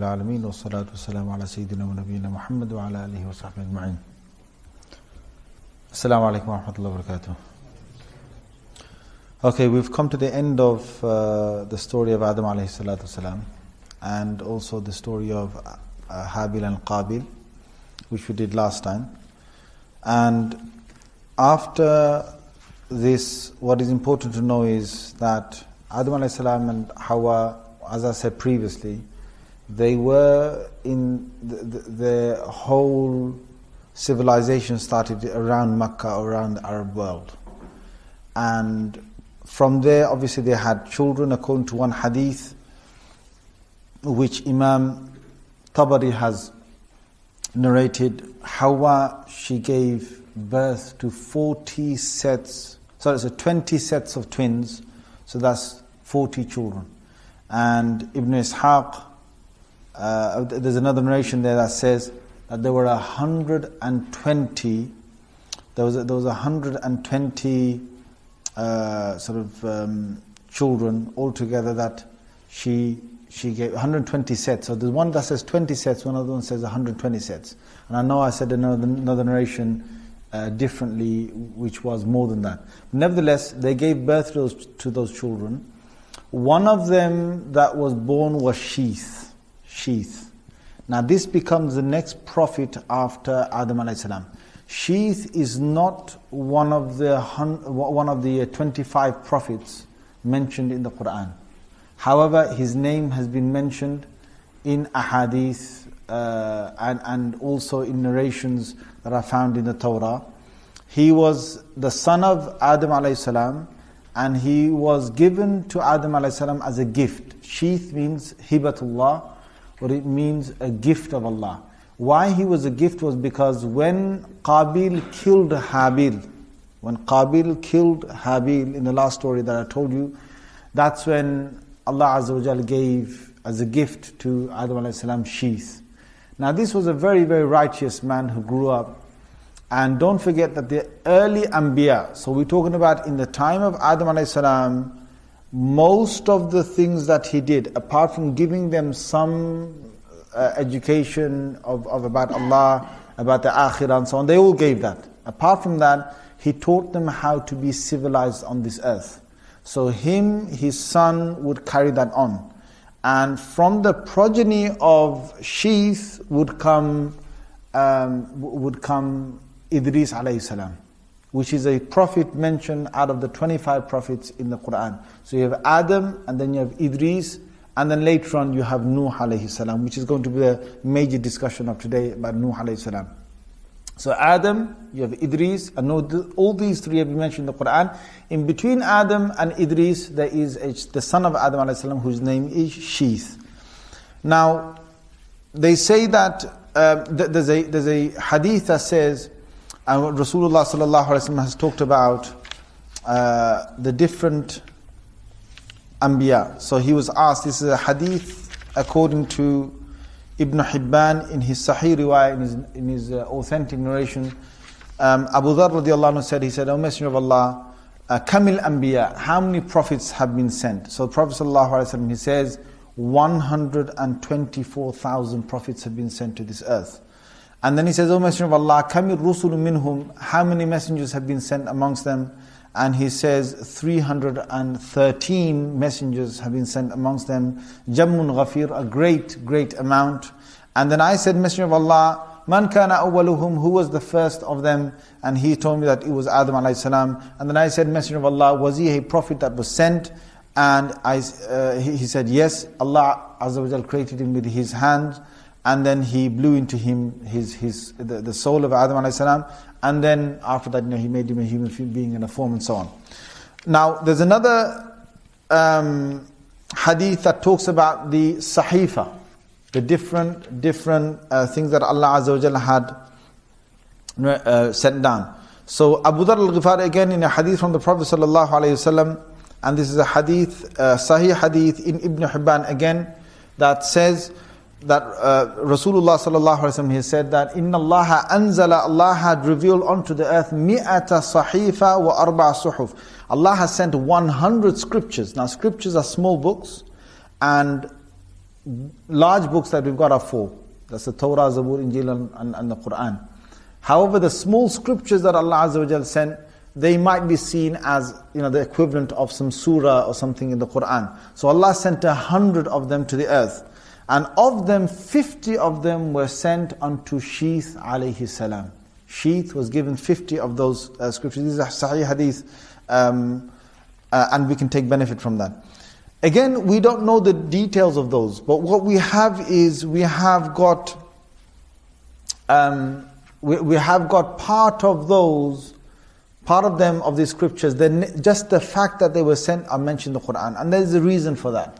العالمين والصلاة والسلام على سيدنا ونبينا محمد وعلى آله وصحبه أجمعين. Assalamu alaikum wa rahmatullahi wa barakatuh. Okay, we've come to the end of the story of Adam alayhi salatu wasalam, and also the story of Habil and Qabil, which we did last time. And after this, what is important to know is that Adam alayhi salam and Hawa, as I said previously, they were in the whole civilization started around Mecca, around the Arab world. And from there, obviously, they had children, according to one hadith, which Imam Tabari has narrated. Hawa, she gave birth to 20 sets of twins, so that's 40 children. And Ibn Ishaq, there's another narration there that says that there were 120. There was 120 children altogether that she gave 120 sets. So there's one that says 20 sets, one other one says 120 sets. And I know I said another narration differently, which was more than that. Nevertheless, they gave birth to those children. One of them that was born was Sheath. Now this becomes the next prophet after Adam alayhi salam. Sheath is not one of the 25 prophets mentioned in the Quran. However, his name has been mentioned in ahadith and also in narrations that are found in the Torah. He was the son of Adam alayhi salam, and he was given to Adam alayhi salam as a gift. Sheath means hibatullah, or it means a gift of Allah. Why he was a gift was because when Qabil killed Habil in the last story that I told you, that's when Allah Azza wa Jal gave as a gift to Adam alayhi salam Sheath. Now this was a very, very righteous man who grew up. And don't forget that the early Anbiya, so we're talking about in the time of Adam alayhi salam, most of the things that he did, apart from giving them some education of about Allah, about the Akhirah and so on, they all gave that. Apart from that, he taught them how to be civilized on this earth. So his son would carry that on. And from the progeny of Sheath would come Idris alayhi salam, which is a prophet mentioned out of the 25 prophets in the Quran. So you have Adam, and then you have Idris, and then later on you have Nuh alayhi salam, which is going to be the major discussion of today about Nuh alayhi salam. So Adam, you have Idris, and all these three have been mentioned in the Quran. In between Adam and Idris, there is the son of Adam alayhi salam, whose name is Sheath. Now, they say that there's a hadith that says, and Rasulullah sallallahu alaihi wasallam has talked about the different Anbiya. So he was asked, this is a hadith according to Ibn Hibban in his Sahih riwayah, in his authentic narration. Abu Dharr radiallahu anhu said, he said, O Messenger of Allah, Kamil Anbiya, how many prophets have been sent? So Prophet sallallahu alaihi wasallam, he says, 124,000 prophets have been sent to this earth. And then he says, O Messenger of Allah, Kamil Rusulu minhum, how many messengers have been sent amongst them? And he says, 313 messengers have been sent amongst them. Jammun Ghafir, a great amount. And then I said, Messenger of Allah, Man kana awwaluhum, who was the first of them? And he told me that it was Adam alayhi salam. And then I said, Messenger of Allah, was he a prophet that was sent? And he said, yes, Allah Azza wa Jal created him with his hand. And then he blew into him the soul of Adam alayhi salam, and then after that, he made him a human being in a form and so on. Now, there's another hadith that talks about the sahifa, the different things that Allah Azza wa Jalla had sent down. So Abu Dharr al-Ghifari, again in a hadith from the Prophet sallallahu alaihi wasallam, and this is a hadith, sahih hadith in Ibn Hibban again, that says that Rasulullah sallallahu alaihi wasallam, he said that Inna Allah anzala, Allah had revealed onto the earth mi'ata sahifa wa arba' suhuf. Allah has sent 100 scriptures. Now scriptures are small books, and large books that we've got are 4. That's the Torah, Zabur, Injil and the Quran. However, the small scriptures that Allah Azza wa Jal sent, they might be seen as the equivalent of some surah or something in the Quran. So Allah sent 100 of them to the earth. And of them, 50 of them were sent unto Sheath alayhi salam. Sheath was given 50 of those scriptures. This is a Sahih Hadith, and we can take benefit from that. Again, we don't know the details of those, but what we have is we have got part of them of these scriptures. Then just the fact that they were sent are mentioned in the Quran, and there's a reason for that.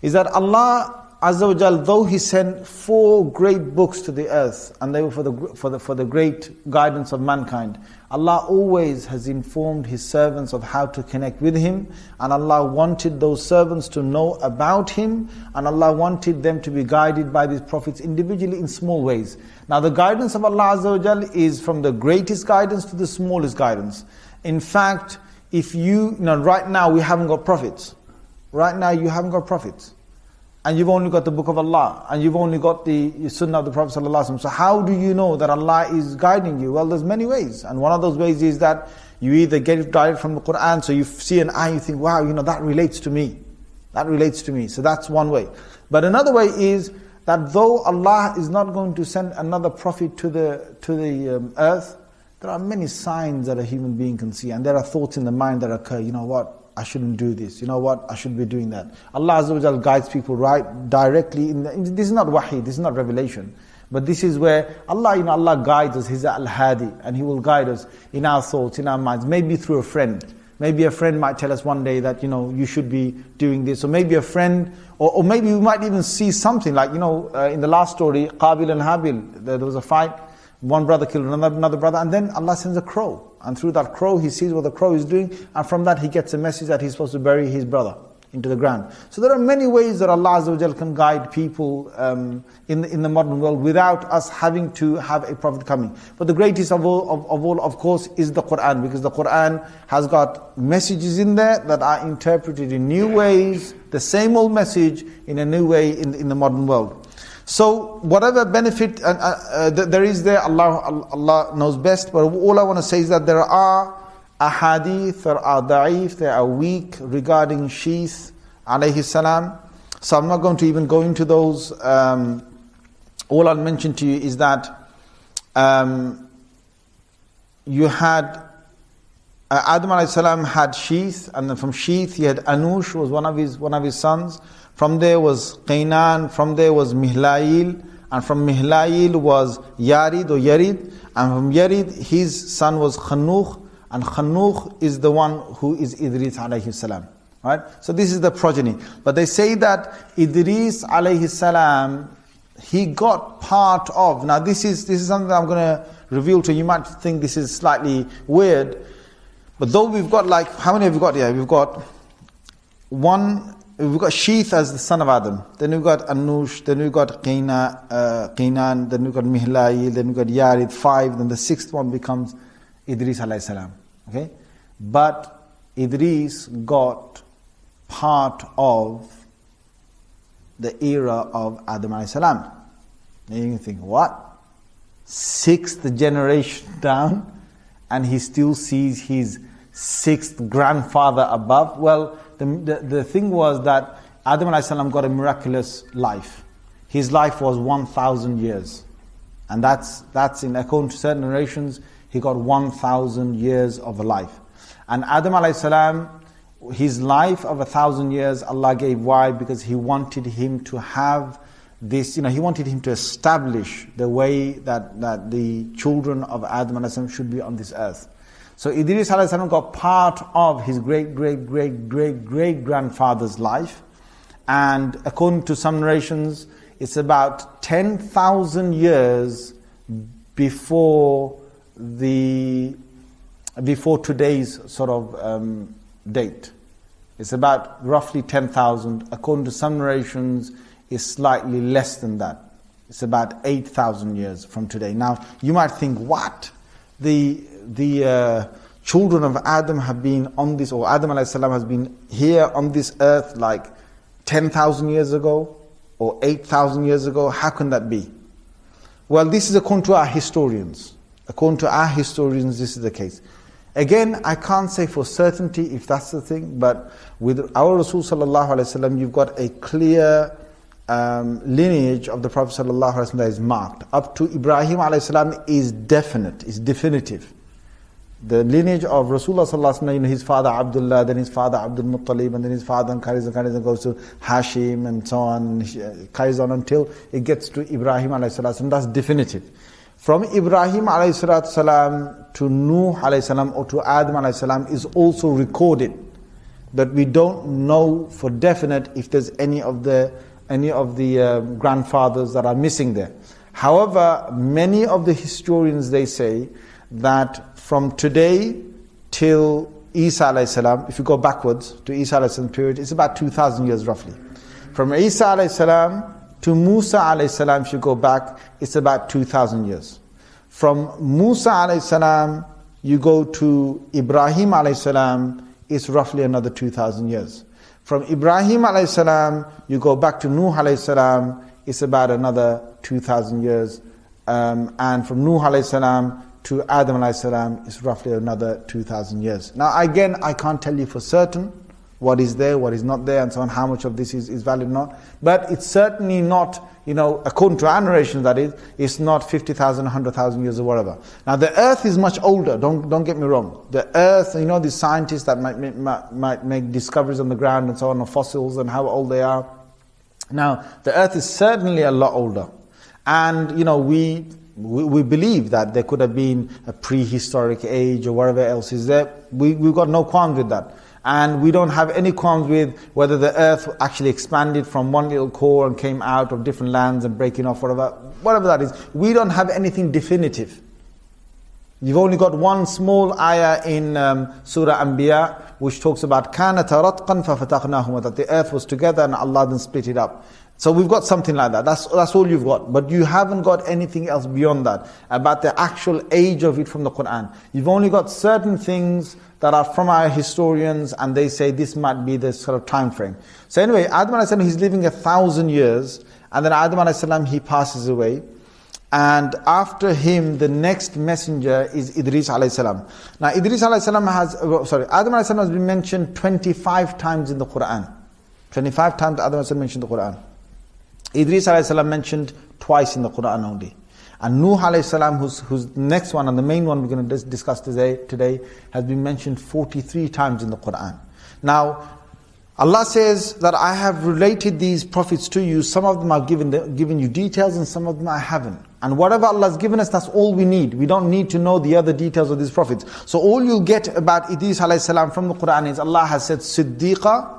Is that Allah Azza wa Jal, though He sent 4 great books to the earth, and they were for the great guidance of mankind, Allah always has informed His servants of how to connect with Him, and Allah wanted those servants to know about Him, and Allah wanted them to be guided by these prophets individually in small ways. Now the guidance of Allah Azza wa Jal is from the greatest guidance to the smallest guidance. In fact, if right now we haven't got prophets. Right now you haven't got prophets. And you've only got the book of Allah, and you've only got the sunnah of the Prophet ﷺ. So how do you know that Allah is guiding you? Well, there's many ways. And one of those ways is that you either get it guided from the Quran, so you see an ayah, you think, wow, that relates to me. That relates to me. So that's one way. But another way is that though Allah is not going to send another prophet to the earth, there are many signs that a human being can see, and there are thoughts in the mind that occur. You know what? I shouldn't do this. You know what? I should be doing that. Allah Azza wa Jal guides people right directly. This is not wahi, this is not revelation. But this is where Allah guides us. He's Al-Hadi, and He will guide us in our thoughts, in our minds. Maybe through a friend. Maybe a friend might tell us one day that, you should be doing this. Or maybe a friend, or maybe we might even see something like, in the last story, Qabil and Habil, there was a fight. One brother killed another brother, and then Allah sends a crow. And through that crow, he sees what the crow is doing, and from that he gets a message that he's supposed to bury his brother into the ground. So there are many ways that Allah Azza wa Jal can guide people in the modern world without us having to have a prophet coming. But the greatest of all, of course, is the Quran, because the Quran has got messages in there that are interpreted in new ways, the same old message in a new way in the modern world. So whatever benefit there is there, Allah knows best. But all I want to say is that there are ahadith, there are da'if, there are weak regarding Sheath alayhi salam. So I'm not going to even go into those. All I'll mention to you is that you had Adam alayhi salam had Sheath, and then from Sheath he had Anush, was one of his sons. From there was Qainan, from there was Mihlail, and from Mihlail was Yarid or Yarid, and from Yarid his son was Khanukh, and Khanukh is the one who is Idris alayhi salam. Right? So this is the progeny. But they say that Idris alayhi salam, he got part of. Now this is something that I'm going to reveal to you. You might think this is slightly weird, but though we've got how many have we got here? We've got Sheath as the son of Adam. Then we've got Anush. Then we've got Qainan. Then we've got Mihlail. Then we've got Yarid. 5. Then the 6th one becomes Idris alayhi salam. Okay, but Idris got part of the era of Adam alayhi salam. And you think, what? 6th generation down, and he still sees his 6th grandfather above. Well, the thing was that Adam alayhi salam got a miraculous life. His life was 1,000 years. And that's in according to certain narrations, he got 1,000 years of a life. And Adam alayhi salam, his life of 1,000 years, Allah gave. Why? Because He wanted him to have this, He wanted him to establish the way that the children of Adam alayhi salam should be on this earth. So Idris alayhi salam got part of his great grandfather's life. And according to some narrations, it's about 10,000 years before today's sort of date. It's about roughly 10,000. According to some narrations, it's slightly less than that. It's about 8,000 years from today. Now, you might think, what? The children of Adam have been on this, or Adam alayhi salam has been here on this earth 10,000 years ago. or 8,000 years ago? How can that be? Well, this is according to our historians. According to our historians, this is the case. Again, I can't say for certainty if that's the thing, but with our Rasul sallallahu alaihi wasallam, you've got a clear lineage of the Prophet sallallahu alaihi wasallam that is marked. Up to Ibrahim alaihi salam is definite, is definitive. The lineage of Rasulullah sallallahu alaihi wasallam, his father Abdullah, then his father Abdul Muttalib, and then his father and carries and goes to Hashim and so on, carries on until it gets to Ibrahim alaihi salam. That's definitive. From Ibrahim alayhi salam to Nuh alayhi salam or to Adam alayhi salam is also recorded, but we don't know for definite if there's any of the grandfathers that are missing there. However, many of the historians, they say that from today till Isa alayhi salam, if you go backwards to Isa alayhi salam period, it's about 2,000 years roughly. From Isa alayhi salam to Musa alayhi salam, if you go back, it's about 2,000 years. From Musa alayhi salam, you go to Ibrahim alayhi salam, it's roughly another 2,000 years. From Ibrahim alayhi salam, you go back to Nuh alayhi salam, it's about another 2,000 years. And from Nuh alayhi salam to Adam alayhi salam, it's roughly another 2,000 years. Now again, I can't tell you for certain what is there, what is not there, and so on, how much of this is valid or not. But it's certainly not, according to our narration that is, it's not 50,000, 100,000 years or whatever. Now the earth is much older, don't get me wrong. The earth, the scientists that might make discoveries on the ground and so on, of fossils and how old they are. Now, the earth is certainly a lot older. And, we believe that there could have been a prehistoric age or whatever else is there. We've got no qualms with that. And we don't have any qualms with whether the earth actually expanded from one little core and came out of different lands and breaking off, whatever that is. We don't have anything definitive. You've only got one small ayah in Surah Anbiya, which talks about كَانَتَ رَتْقًا فَفَتَقْنَاهُمَا, that the earth was together and Allah then split it up. So we've got something like that. That's all you've got. But you haven't got anything else beyond that, about the actual age of it from the Qur'an. You've only got certain things that are from our historians, and they say this might be the sort of time frame. So anyway, Adam alayhi salam, he's living 1,000 years, and then Adam alayhi salam, he passes away. And after him, the next messenger is Idris alayhi salam. Now Idris alayhi salam Adam alayhi salam has been mentioned 25 times in the Qur'an. 25 times Adam alayhi salam mentioned in the Qur'an. Idris alayhi salam mentioned twice in the Qur'an only. And Nuh alayhi salam, who's next one and the main one we're going to discuss today, has been mentioned 43 times in the Qur'an. Now, Allah says that I have related these prophets to you. Some of them I've given you details, and some of them I haven't. And whatever Allah has given us, that's all we need. We don't need to know the other details of these prophets. So all you'll get about Idris alayhi salam from the Qur'an is Allah has said Siddiqa.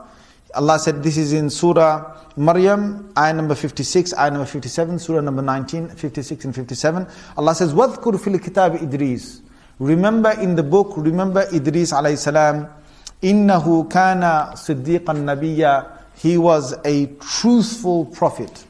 Allah said, this is in Surah Maryam, ayah number 56, ayah number 57, Surah number 19, 56 and 57. Allah says, وَذْكُرْ فِي الْكِتَابِ Idris. Remember in the book, remember Idris alayhi salam, إِنَّهُ كَانَ صِدِّيقًا نَبِيًّا. He was a truthful prophet.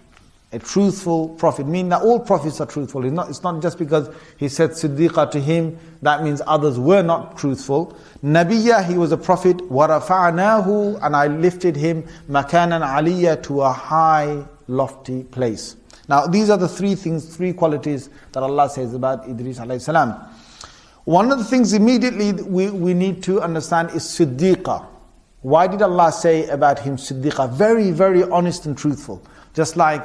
A truthful prophet, meaning that all prophets are truthful. It's not just because he said Siddiqa to him, that means others were not truthful. Nabiyya, he was a prophet. وَرَفَعْنَاهُ, and I lifted him مَكَانًا عَلِيًّا, to a high, lofty place. Now these are the three qualities that Allah says about Idris alayhi salam. One of the things immediately we need to understand is Siddiqa. Why did Allah say about him Siddiqa? Very, very honest and truthful. Just like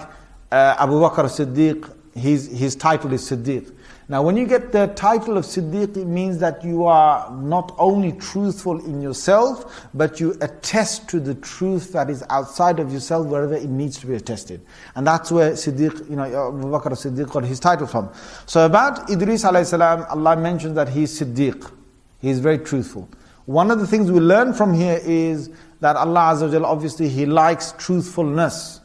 Abu Bakr Siddiq, his title is Siddiq. Now when you get the title of Siddiq, it means that you are not only truthful in yourself, but you attest to the truth that is outside of yourself wherever it needs to be attested. And that's where Siddiq, Abu Bakr Siddiq got his title from. So about Idris alayhi salam, Allah mentions that he is Siddiq. He is very truthful. One of the things we learn from here is that Allah Azza wa Jalla, obviously He likes truthfulness.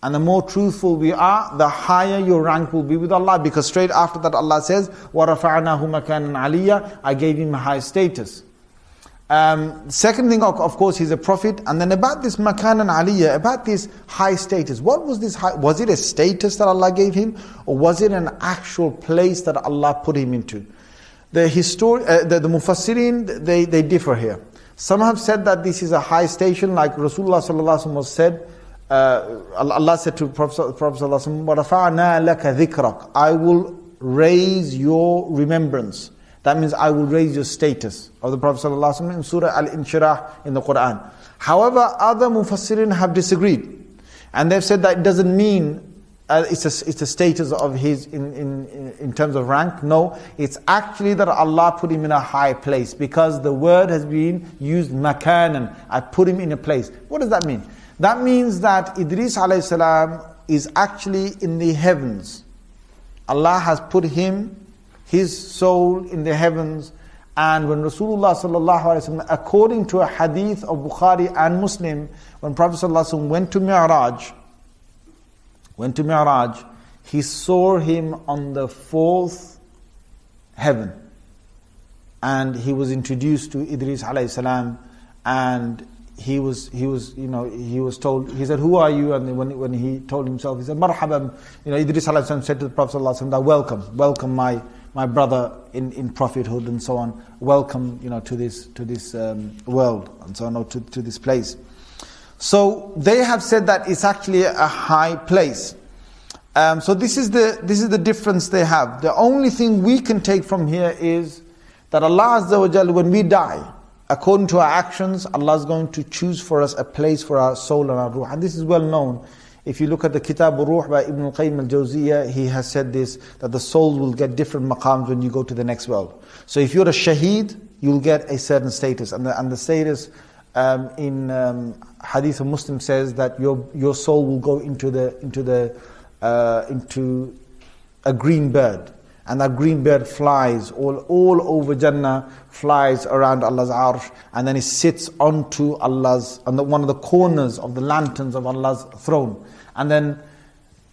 And the more truthful we are, the higher your rank will be with Allah. Because straight after that Allah says, وَرَفَعْنَاهُ مَكَانًا عَلِيًّا, I gave him a high status. Second thing, of course, he's a prophet. And then about this makanan aliyya, about this high status, what was this high? Was it a status that Allah gave him? Or was it an actual place that Allah put him into? The Mufassirin, they differ here. Some have said that this is a high station, like Rasulullah sallallahu alaihi wasallam was said, Allah said to Prophet ﷺ, وَرَفَعْنَا لَكَ ذِكْرَكَ, I will raise your remembrance. That means I will raise your status of the Prophet ﷺ in Surah Al-Inshirah in the Quran. However, other Mufassirin have disagreed. And they've said that it doesn't mean it's a status of his in terms of rank. No, it's actually that Allah put him in a high place, because the word has been used makanan. I put him in a place. What does that mean? That means that Idris alayhi salam is actually in the heavens. Allah has put him, his soul, in the heavens. And when Rasulullah sallallahu alaihi wasallam, according to a hadith of Bukhari and Muslim, when Prophet sallallahu alaihi wasallam went to Miraj, he saw him on the fourth heaven, and he was introduced to Idris alayhi salam, and he was told, he said, "Who are you?" And when he told himself, he said, "Marhaban." Idris alayhi salam said to the Prophet sallallahu alaihi wasallam, welcome my brother in prophethood, and so on. Welcome, to this world, and so on, to this place. So they have said that it's actually a high place. So this is the difference they have. The only thing we can take from here is that Allah Azza wa Jalla, when we die, according to our actions, Allah is going to choose for us a place for our soul and our ruh. And this is well known. If you look at the Kitab al-Ruh by Ibn al-Qayyim al-Jawziyah, he has said this, that the soul will get different maqams when you go to the next world. So if you're a shaheed, you'll get a certain status. And the status in Hadith of Muslim says that your soul will go into a green bird. And that green bird flies all over Jannah, flies around Allah's arsh, and then it sits on one of the corners of the lanterns of Allah's throne. And then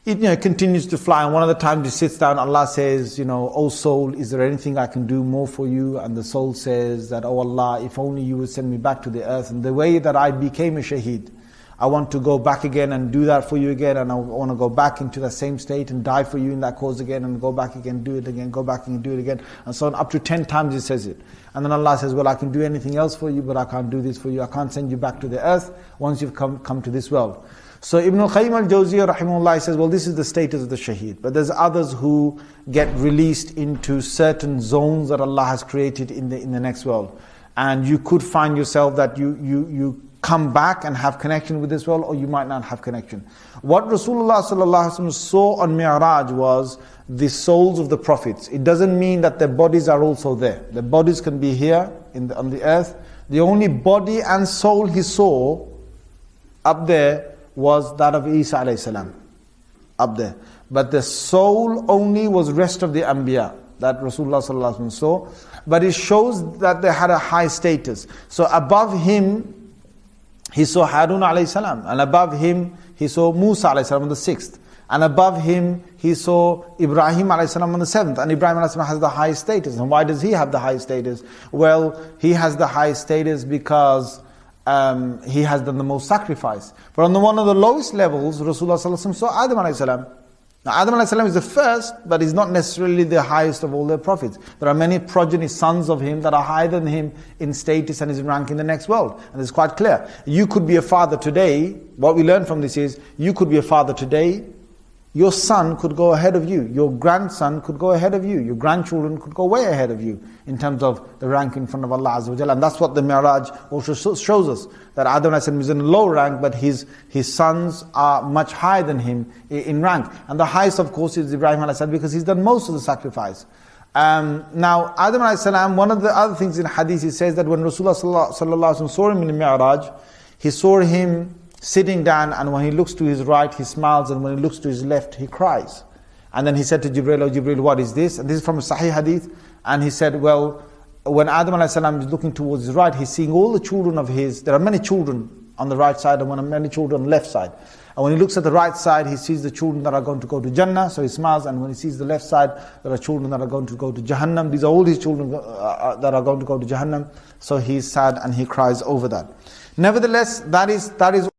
it continues to fly, and one of the times it sits down, Allah says, "O soul, is there anything I can do more for you?" And the soul says that, "Oh Allah, if only you would send me back to the earth, and the way that I became a shaheed, I want to go back again and do that for you again, and I want to go back into that same state and die for you in that cause again, and go back again, do it again, go back and do it again," and so on. Up to 10 times he says it. And then Allah says, "Well, I can do anything else for you, but I can't do this for you. I can't send you back to the earth once you've come to this world." So Ibn al-Qayyim al-Jawziyah rahimahullah says, well, this is the status of the shaheed. But there's others who get released into certain zones that Allah has created in the next world. And you could find yourself that you come back and have connection with this world, or you might not have connection. What Rasulullah sallallahu alaihi wasallam saw on Miraj was the souls of the prophets. It doesn't mean that their bodies are also there. Their bodies can be here on the earth. The only body and soul he saw up there was that of Isa alayhi salam, up there. But the soul only was rest of the Anbiya that Rasulullah sallallahu alaihi wasallam saw. But it shows that they had a high status. So above him, he saw Harun alayhi salam, and above him he saw Musa alayhi salam on the 6th, and above him he saw Ibrahim alayhi salam on the 7th. And Ibrahim alayhi salam has the highest status. And why does he have the highest status? Well, he has the highest status because he has done the most sacrifice. But on one of the lowest levels, Rasulullah sallallahu alaihi wasallam saw Adam alayhi salam. Now Adam alayhi salam is the first, but he's not necessarily the highest of all the prophets. There are many progeny sons of him that are higher than him in status and his rank in the next world. And it's quite clear. You could be a father today. What we learn from this is, you could be a father today. Your son could go ahead of you. Your grandson could go ahead of you. Your grandchildren could go way ahead of you in terms of the rank in front of Allah Azza wa Jalla. And that's what the Miraj also shows us. That Adam is in a low rank, but his sons are much higher than him in rank. And the highest, of course, is Ibrahim because he's done most of the sacrifice. Now, Adam one of the other things in hadith, he says that when Rasulullah sallallahu alaihi wasallam saw him in the Miraj, he saw him sitting down, and when he looks to his right, he smiles, and when he looks to his left, he cries. And then he said to Jibreel, "Oh Jibreel, what is this?" And this is from a Sahih hadith. And he said, well, when Adam alayhi salam is looking towards his right, he's seeing all the children of his. There are many children on the right side and many children on the left side. And when he looks at the right side, he sees the children that are going to go to Jannah, so he smiles. And when he sees the left side, there are children that are going to go to Jahannam. These are all his children that are going to go to Jahannam. So he's sad and he cries over that. Nevertheless, that is